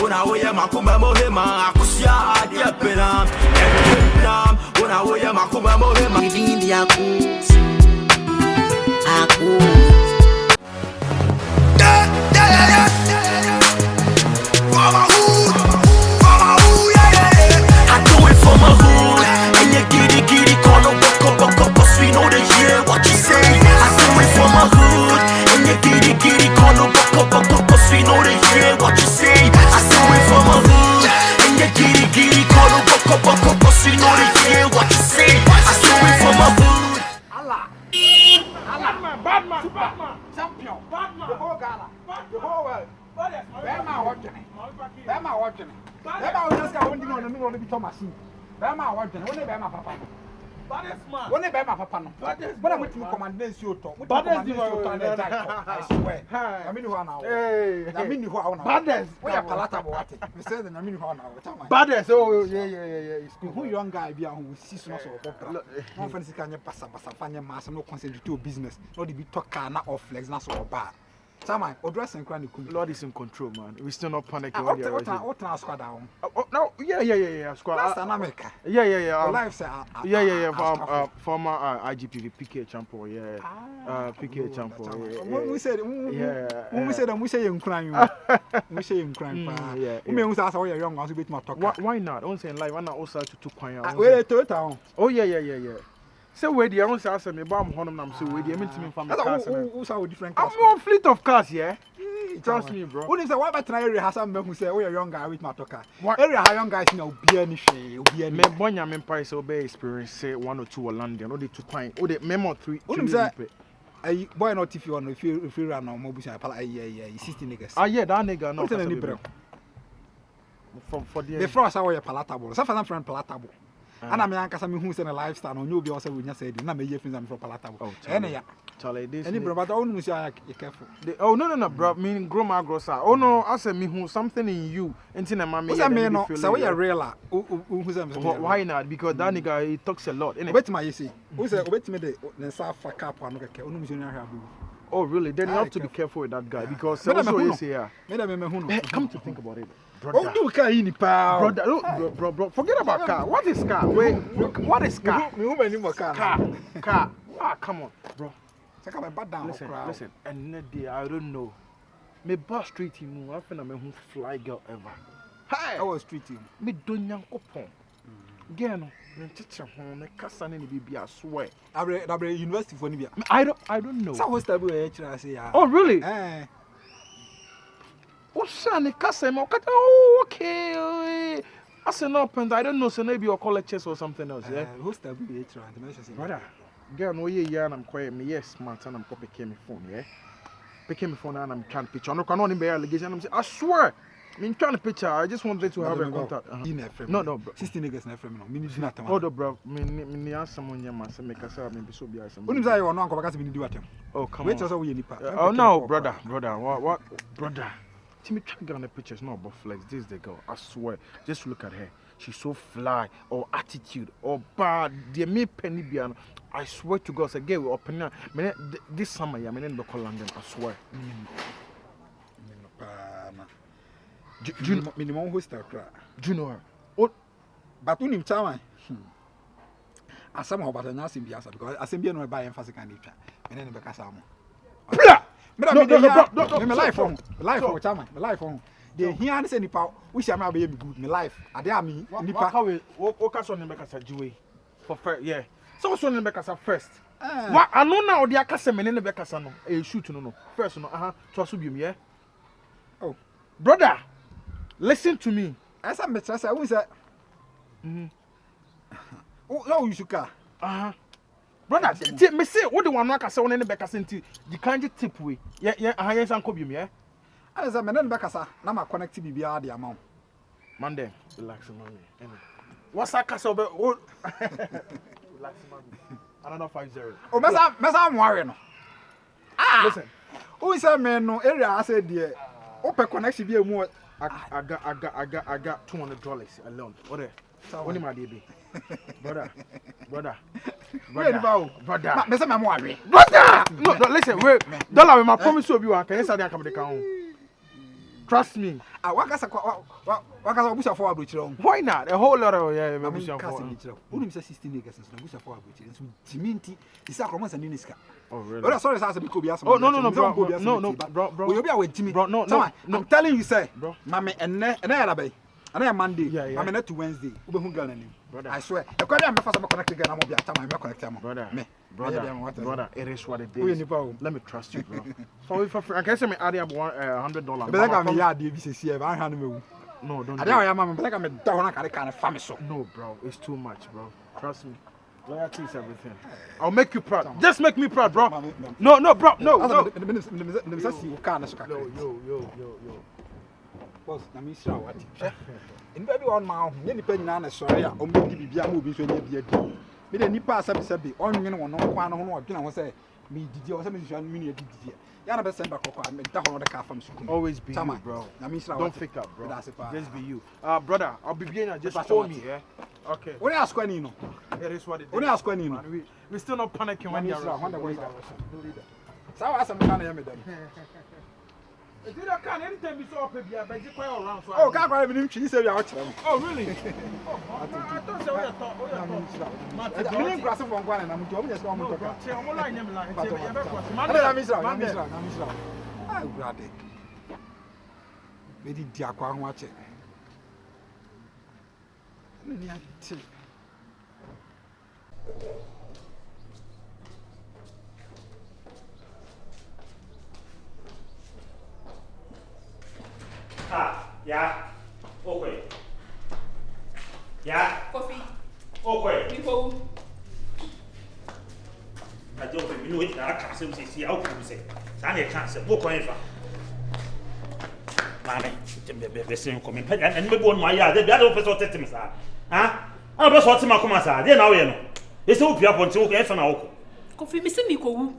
Una oye makuma mohema akusia adia pena. Una oye makuma mohema. Within the aku. For my hood, yeah. I do it for my hood. And you giddy, call no buck, cause we know they hear what you say. I do it for my hood. And you giddy, call no buck, cause we know they hear what you say. I do it for my hood. And you giddy, call no buck, cause we know they hear what you say. I do it for my hood. Allah, Batman, champion, the whole Ghana, the whole world. Bema watching it. Bema watching it. Bema just got one thing on the middle of the machine. Bema watching it. Only Bema Papa. Only Bema Papa. But I'm with you commandants you talk. But I swear. I mean, 1 hour. I mean, 1 hour. Baddest. We are palatable. We said that I mean, 1 hour. Baddest. Oh, yeah. Who young guy be who sees no sort of no fancy can you pass a fanya mass no concentrate to business. No, the be talk car not off legs, not so bad. Samai, address and cranny. Lord is in control, man. We still not panicking. What squad down? No, yeah. Squad. That's America. Yeah. Life say. Yeah. Former IGP PK Champo. Yeah. PK Champo. When we said, we say in crime. We say in crime. Yeah. We may ask all your young ones a bit more talk. Why not? Don't say in life. Why not also to quiet? Where to town? Oh yeah. So where the ones ask me about Honam, I'm so where the mean from who's our different cars? I'm one fleet of cars, yeah. Trust me, bro. Who is the one that area has some men who say, we are young guy with my talker. Area young guys know be any shame, be any one young price obey experience, say 1 or 2 or London, or the 2 times, or the memo 3. A boy not if you want if you run on mobile, yeah, 16 niggas. Ah, yeah, that nigga, no, for the first hour, palatable. Some of them friend palatable. And I'm young because who's in a lifestyle, or you'll be also when you said, and I'm a year from palatable. Oh, Charlie, this any brother, only say, careful. Oh, no, bro, meaning grow my grossa. Oh, no, I said me who something in you, and in a mammy. So we are real. Why not? Because that nigga, he talks a lot. Wait, my see. Who's a wait me the South for cap on the Oh, really? Then you have to be careful with that guy because also you say, come to think about it. Brother. Oh, you can't Bro, forget about car. What is car? Wait, what is car? Car. Ah, come on, bro. Listen. And I don't know. Me boss street him. I think I'm a fly girl ever. Hi. I was treating me. Don't young upon. Girl, me teacher home. Me casa ni bibi. I swear. I university for Nibia. I don't know. So what's that say? Oh, really? Oshani Kasem, okay. I said no, I don't know, so maybe your collectors or something else, yeah? Who's the brother? Girl, no, yeah, and I'm quiet, me, yes, smart, and I'm picking my phone, yeah? Picking my phone and I'm trying to picture. I'm not going to be allegation. I'm saying, I swear, I'm trying to picture. I just wanted to have a contact. No, bro. 16 niggas in FM, no. Hold up, bro. Me ask someone, yeah, man, make us have maybe so be as someone. When you want to go back to me, oh, come on. Wait, also, we need oh, no, brother. What? Brother. Timmy trying to get on the pictures, not about flex. This is the girl. I swear. Just look at her. She's so fly, or attitude, or bad. They may penny be. I swear to God, I get with opinion. This summer, I'm in the London. I swear. Do you know who's the crowd? Do you know her? Oh, but when you tell me, I somehow but I'm not saying because I say be no buy emphasis can eat. And then the Casamo. No, my life on life on. They hear say nipa we shall not be good my life. Ade ami nipa how we work on make us jiwe for first yeah. So make us first. What I know now the akase me ne be kasa no e shoot no first no to aso biom yeah. Oh brother listen to me. As I met say we say oh you should car. Brother, me say what the one waka say one ne be kasa nti the kind tip we yeah yes anko biom yeah. I say me ne be kasa na ma connect bibia the amount. Man relax man. What's that kasa be relax man. Another 50. Oh mesa am worry no. Listen. Who say me no area I said there. Open connection be mu I got $200 alone. What there? What am I doing? Brother. Me say me am worry. Brother. No, listen. Wait. Dollar we ma promise you one. Can you say that come the count? Trust me. Wakasa Busha for Abuchon. Why not? A whole lot of yeah, Wouldn't say 16 acres and Busha for Abuchon. Timinti, the Sacraments and Niska. Oh, really? Well, sorry, as a Bicobia. Oh, no, bro. You'll be with Jimmy. Bro, no. I'm telling you, say, bro. Mammy and Arabe. And I am Monday. Yeah. I'm not to Wednesday. Brother. I swear. I can't have a connected gun. I'm going to connect them. Brother, it is what it is. Let me trust you, bro. So if I can say me add up $100. But I got me yard DVC. I hand me. No, don't. I don't have like I'm a down. I can't family so. No, bro, it's too much, bro. Trust me. Loyalty is everything. I'll make you proud. Just make me proud, bro. No, bro. No. Yo. Boss, na me sure what. In baby on my own, any penny na sorry, o me di bibia mo bi so na bia di. Me de nipa asabi onwene won no kwa no ho no odwena ho say me didi o say me sure me didi. Ya na be send back kokwa me da ho no de ka fam sukun. Always be you, bro. Na me sure don't fake up, bro. Just be you. Brother, I'll be beginning just show me, yeah. Okay. What ask any no? It is what it is. What ask any no? We still not panicking when you're around. So I some kind of me dem. If you don't can anytime you saw baby, I bet you quite around. Oh, can't go even she say we are watching. Oh, really? I thought so. I thought. I didn't grasp from one and I'm to just one more. I'm online him like. Ah, brother. Me di akwa ho ache. Ni ati. Yeah. Okay. Yeah. Coffee. Okay. Before. I don't know it. I can't say. How can you say? I can't say. What point? Mammy, the same coming. And maybe one my yard. The other person testing me, sir. Huh? I'm just watching my commas. Then now you know. It's all up until okay for now. Coffee, Miss Miko.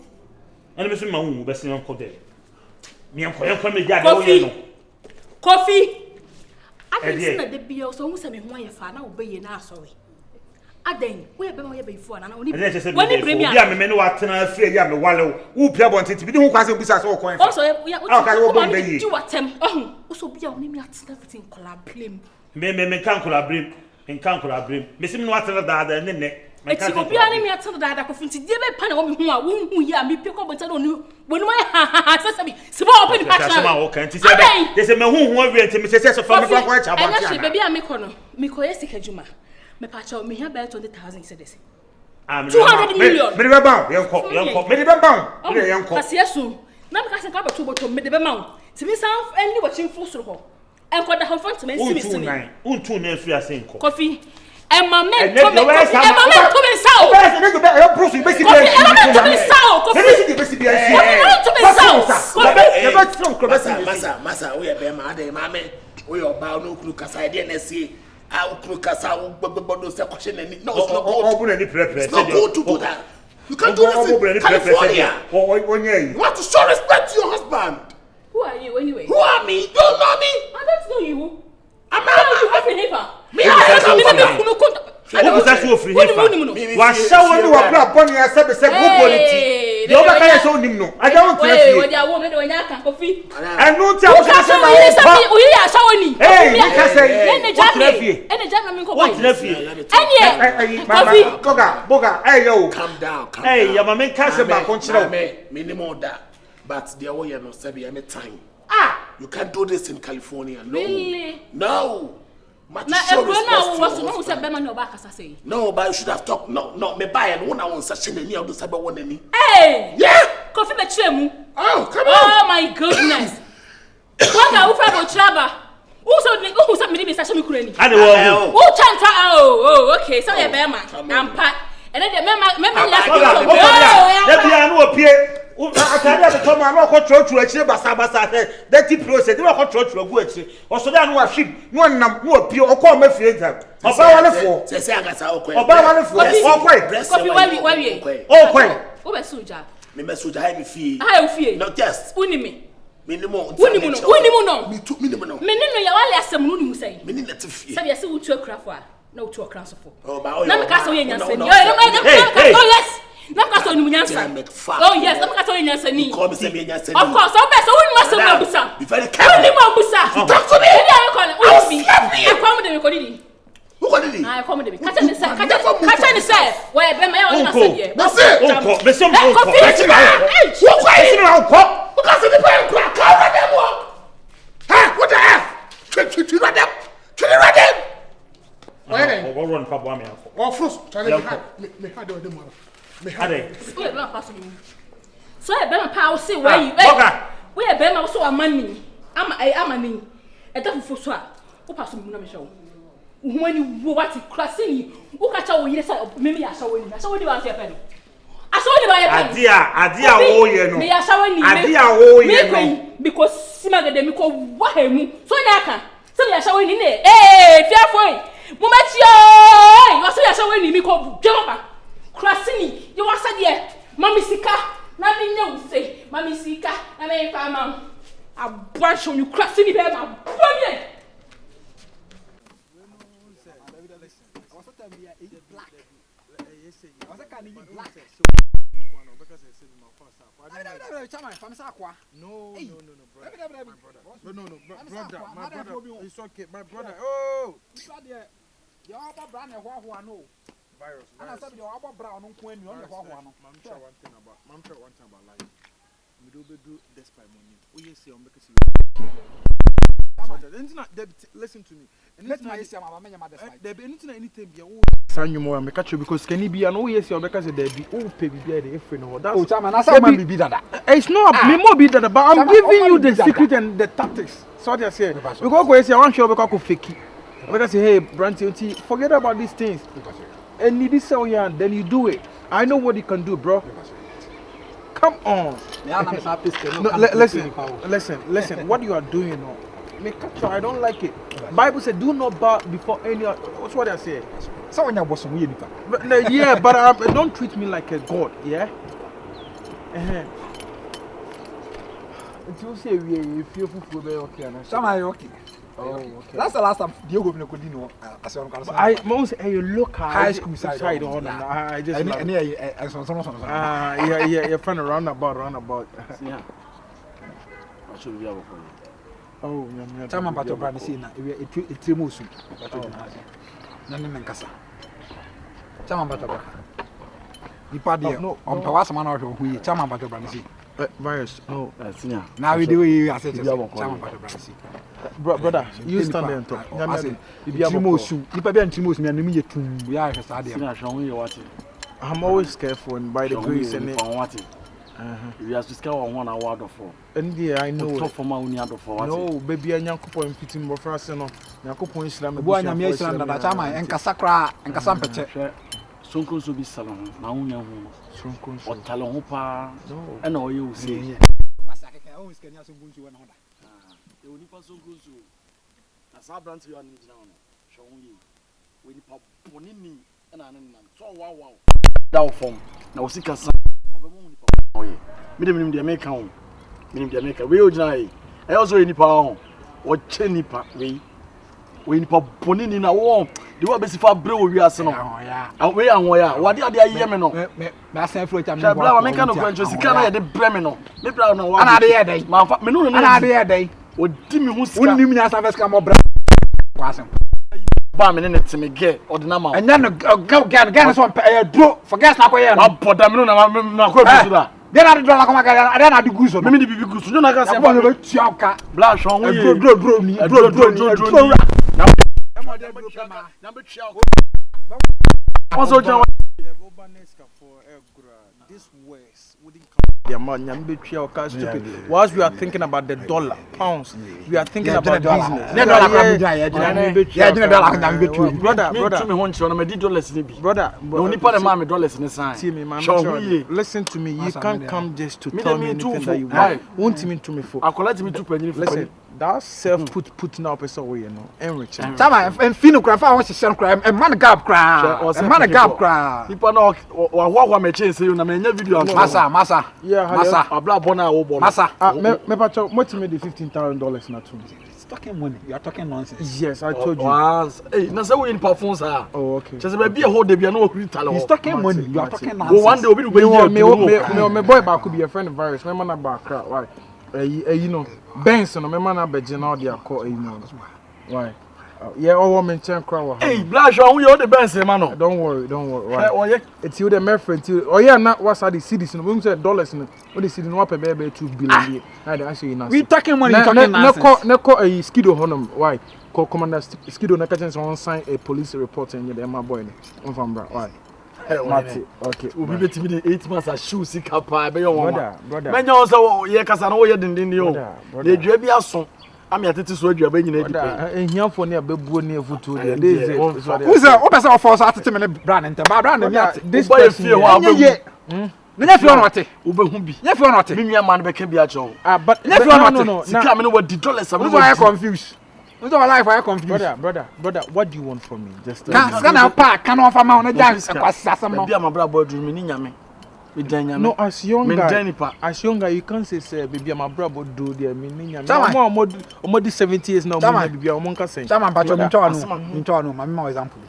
And Miss Mamu, best in Uncle Day. Me and Coffee. Coffee. I didn't see the bill, so who sent me one fan. I'll be in our sorry. I then, where be my before, and I only when you bring me a man who are ten fear yam wallow, who Pierre wanted to be who has besides all coin. Also, we are you attempt. Oh, also be only me at everything collaborate. Me can't collaborate, and can't collaborate. Miss him what other than the neck. It's a be enemy at the data of Finty. Dear Panel, who ya me pick up and tell you when my sesame, small open passion. Can't there's a man who won't read to Mrs. from the watch. I'm actually baby, I'm Mikoyesika Juma. Me patch out me here about 20,000 cedis. 200 million. Maybe about young cop, maybe about young cop. Yes, soon. Now because I can't go to maybe mount. To me, sound and you watching full through. And got the whole front to me. 2 names we are saying coffee. And my men come in south. Massa, we are Bema, mamma. We are bound no clue, cause I didn't see. I'll cook us out, but no question and no, it's not good to do that. You can't do that in California. You want to show respect to your husband. Who are you anyway? Who are me? You don't know me. I don't know you. I'm not you neighbor. Me, was showing you a black bunny as a good quality. The other guy is on him. No, I don't tell you. And no tell me. Hey, I say, and the gentleman Boga, hey, yo, calm down. Hey, your man can't back on minimum that. But the way you're not saving any time. You can't do this in California. No. Really? No. No, but you should have talked. No, me buy and one I want such a near the cyber one any. Hey! Yeah! Coffee Bechemu. Oh, come on! Oh my goodness! What are you from Chaba? Who said me such a Mukurani? I don't know. Who chanta? Oh, okay, so you're Bema. I'm Pat. And then the member last year. I can't have come and walk church to a basa. That tip process, they walk church to a good. Or so that no ship, one number, or call me theatre. Or buy one for. Say, I got our quay. Or buy one for. Oh, quay. Oh, Suja. Mimasuja, I fee. I feel. Not just. Unimi. Minimum. Unimo. Me took minimum. Minimum, you all last some room say. Minimum. So you see to a craft. No to a cross of. Oh, my. Now, Castle, yes. Nam ka so ni munyansa. Oh yes, nam ka so ni nyansa ni. Come say me nyansa. Of course, so be so won ma so mabusa. Be very careful. Won mabusa. Talk to me. I come with the recording. Who got it? I come with the catch and say, where be my own say. That's it. Unko, me some unko. Who because the people crack cover them walk. Huh? What the hell? Treat them. What run for boy me? Oh, first, try me had the mother. Me had. So I be my power say where you. Where be my so amani. Amani. E da fufu so a. Wo pass me na me show. When you wo what crasini. Wo ka cha wo yire say me ya show ni. Show ni wa so e pe no. Aso ni ba ye pe. Adia wo ye no. Me ya show ni. Adia wo ye no. Because simagade me ko wa ha mu. So na ka. So me ya show ni ne. Fiafo. Mo ma ti o. Wo so ya show ni mi ko dweba. Crasini. You wa say there. Mami sika. Na me nya wo say. Mami sika. Na me fa ma. A bunch on you crasini be ma. Brilliant. My brother, it's okay, my brother. Oh, virus. And I said, you're about brown on Queen. You're one thing about life. We do despite money. We say on because you. Listen to me. There be anything be all. Sign you more. I catch you because can he be an OS or because there be all pay be there if you know that. Oh, Chairman, that's how be that. It's not me more be that, but I'm giving you the secret and the tactics. So what I say. Because go say one show because fake it. Because say hey, Branty, forget about these things. And need this so young, then you do it. I know what you can do, bro. Come on. No, listen. What you are doing, you know. I don't like it. Bible said, "Do not bow before any." What's what I say? So when you was yeah, but don't treat me like a god, yeah. Until say we fearful for the okay. Some are okay. Oh, okay. That's the last time Diogo Nicodino. I most a local high school side on. I just yeah, friend roundabout. Yeah. What should we have for you? Oh, yeah. Chama bato brand see na etremosu. Na ne menkasa. Chama bato bra. Nipa de on pa wasama na hwe hu yi chama bato brand see. Virus. No, senior. Now we do we assess chama bato brand see. Brother, you stand there and talk. Etremosu. Nipa be etremosu me anim yetum. We are first ade. Senior hwe you what? I'm always careful and by the grace and what. We have to scale on 1 hour of 4. And yeah, I know. No, baby, I can't put fitting more for us. No, I can't put Islam. Boy, I'm here. That time and Casacra and Casampe. Sonkos will be salon. Now, Sonkos or Talonpa. No, and all you say. I always can have some good to another. The only person goes to as I brand to your needs now. Show you. We need Ponini and an so wow. Down from now, sick as Minim the American. Minim the American. We originally. I also any power. Or Chenipa. We nipa Ponini na warm. The one basic for brew we are son. Away and where. What are they here? No, that's a fruit. I'm American of countries. You can't the Bremeno. Maybe I don't know what are they day. My Menu and day. Or Timmy who's one luminous of us come up. Bam in it to me get or the number. And then go get some draw for gas. Not put them on. Then I don't like my guy. I don't have the goose. Maybe the big goose. You know, I got some blush on this West wouldn't come. Whilst we are thinking about the dollar, pounds, we are thinking about business. Listen to me. You can't come just to tell me anything that you want. Won't mean to me for. Listen. That self-putting up is all you know, enriching. And Fino cry, I want to send crime, and man gap cry, and man gap cry. People know what may change you, and I may video. Massa, yeah, Massa, a black bona, Massa, me patrol, what you made the $15,000 not to talking money. You are talking nonsense. Yes, I told you. Once. Hey, na say we in performance ah. Oh, okay. Just be a whole day be no create talo. He's talking money. You are talking nonsense. Go one day obi do Me boy back could be a friend of virus. My man back crap. Why? You know, Benson, my man be general they are called, you know. Why? Yeah, all women can cry. Hey, Blash, who you the Benson man? Don't worry. Why? Oh yeah. It's you the my friend too. Oh yeah, not what's the cities no we say dollars no. What the city no pay be 2 billion. I actually na. We talking money, talking nonsense. Na call a Skido honum. Why? Call Commander Skido na catch someone sign a police report and you my boy no. From bra. Why? Mate. Okay. We be to be 8 months as shoe sick up by your brother. Men you so ye kasa no ye dindin yo. The dua bi aso. Am ya tete so adua ba nyina dipe. Ehia for ne abebuo ne afutu de. Who say what person force atete me brand ntem. Brand dem this boy fie ho abebu. Nanya fie on what? Obehu bi. Nya fie on what? Me nua man be ka bi a cho. But nya fie on what? No. Sika me no what $. I'm so confused. Who's our life I confused. Brother, what do you want from me? Just can park can offer my own dance kwasasam no. Be am bra boy do me ni nyame. Me dan nyame. No, as younger you can't say baby am brabo do there me ni nyame. Omo di 70 years now me baby omo nka say. Chama pacho nto anu ma me example.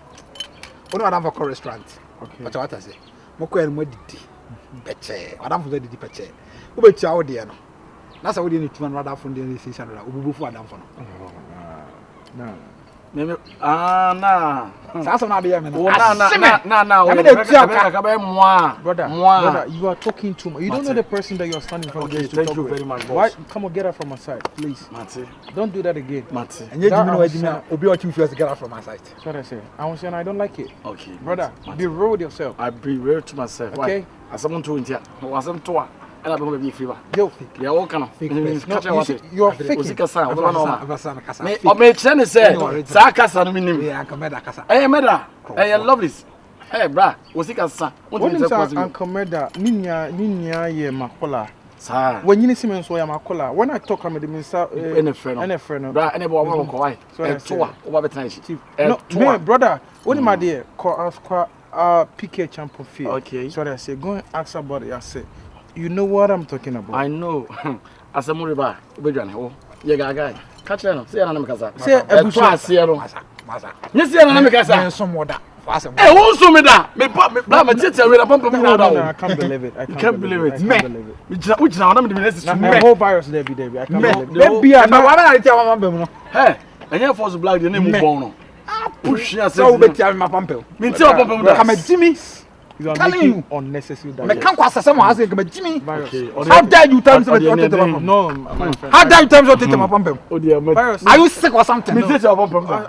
Ono adam for restaurant. Okay. Pacho what I say. Moko en mo didi. Peche. Adam for didi peche. Wo be tia wo de no. Na sa wo de ni tuma no adam for de ni 600. Obubu fu adam for no. No. Nah. That's what I am. Brother, you are talking too much. You don't know the person that you are standing in front of. Okay, thank you very much, boss. Why? Come on, get out from my side, please. Mate. Don't do that again. Mate. And you know Obi or you first get out from my side. That's what I say. I was saying I don't like it. Okay. Brother, be real with yourself. I be real to myself. Okay. As someone to India. Was some to I don't be free. Yo, fake. Yeah, all kind of fake. You are fake. Me make sense say. Sakasa no minim. Yeah, Commander Kasa. Hey, Meda. Hey, lovelies. Hey, bra. Osika. What is Uncle Meda? Ninya ye makola. Sir. When you see me so ya makola. When I talk am the minister any friend. Bra, any boy wan ko why. Toa, over betan shi. No, brother. What am I there? Call us PK champion field. Okay. So I say go and ask about it. I say you know what I'm talking about. I know. Asamu riba, obedwane ho. Ye gaga. Catch no. Say na me kasa. Say ebusu ase ro. Masa. Nye say na me kasa. Men some da. Eh, who so me da? Me bra me tete we na pampa me da. I can't believe it. I can't believe it. Me ujina na me de nesi me whole virus there be there. I can't believe it. There be na wa na tia wa mbem no. Hey, enye force black de na mu bon no. Push ya say. So we tia me pampa. Me tia pampa da. Come Jimmy. You are making unnecessary damage. Me kan kwasa some has come Jimmy. Okay. How dare you tell me to No, my friend. How dare you tell me to my pampa? Oh dear, virus. Are you sick or something? Me tete pampa.